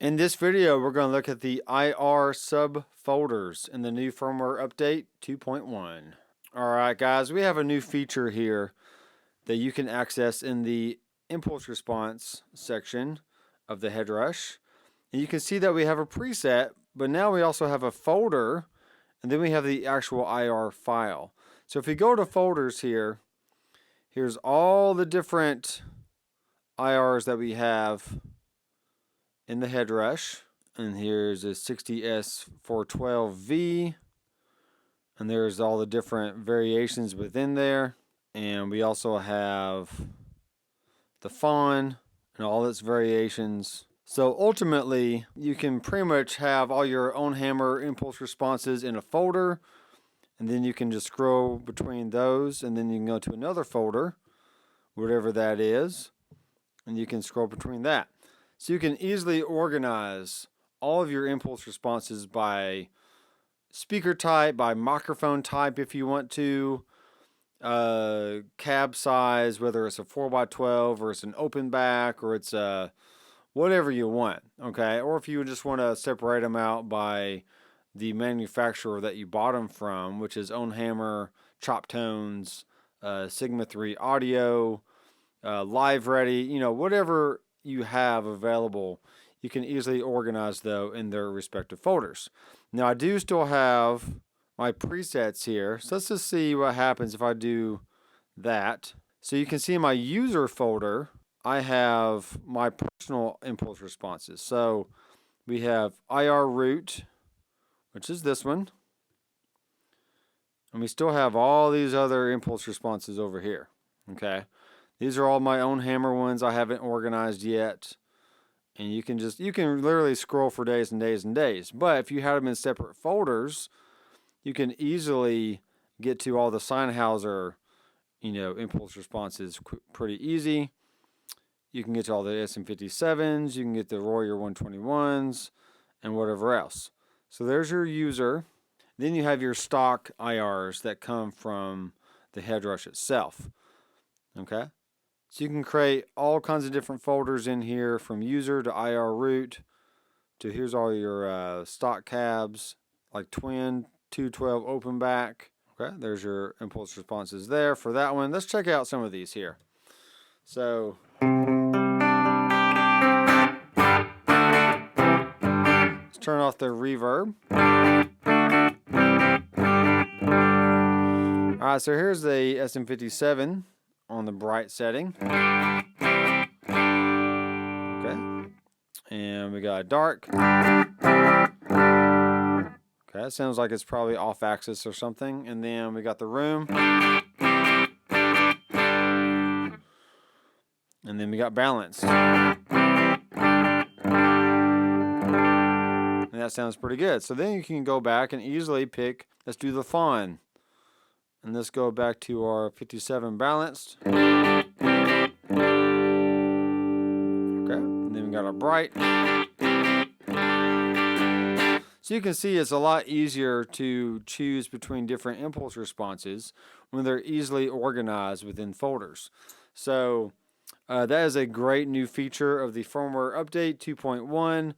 In this video, we're going to look at the IR subfolders in the new firmware update 2.1. Alright guys, we have a new feature here that you can access in the impulse response section of the Headrush. And you can see that we have a preset, but now we also have a folder, and then we have the actual IR file. So if we go to folders here, here's all the different IRs that we have in the Headrush, and here's a 60S412V, and there's all the different variations within there, and we also have the fawn and all its variations. So ultimately, you can pretty much have all your own hammer impulse responses in a folder, and then you can just scroll between those, and then you can go to another folder, whatever that is, and you can scroll between that. So you can easily organize all of your impulse responses by speaker type, by microphone type if you want to, cab size, whether it's a 4x12 or it's an open back or it's a whatever you want, okay? Or if you just want to separate them out by the manufacturer that you bought them from, which is Own Hammer, Chop Tones, Sigma 3 Audio, Live Ready, you know, whatever you have available, you can easily organize though in their respective folders. Now I do still have my presets here, so let's just see what happens if I do that. So you can see in my user folder I have my personal impulse responses. So we have IR root, which is this one, and we still have all these other impulse responses over here. Okay, these are all my own hammer ones I haven't organized yet. And you can literally scroll for days and days and days. But if you have them in separate folders, you can easily get to all the Sennheiser, impulse responses pretty easy. You can get to all the SM57s, you can get the Royer 121s, and whatever else. So there's your user. Then you have your stock IRs that come from the Headrush itself. Okay? So you can create all kinds of different folders in here, from user to IR root to here's all your stock cabs, like twin, 212 open back. Okay, there's your impulse responses there for that one. Let's check out some of these here. So let's turn off the reverb. Alright, so here's the SM57 on the bright setting. Okay. And we got dark. Okay, it sounds like it's probably off axis or something. And then we got the room. And then we got balanced. And that sounds pretty good. So then you can go back and easily pick, let's do the fawn. And let's go back to our 57 balanced. Okay, and then we got our bright. So you can see it's a lot easier to choose between different impulse responses when they're easily organized within folders. So that is a great new feature of the firmware update 2.1.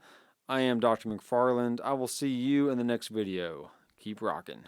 I am Dr. McFarland. I will see you in the next video. Keep rocking.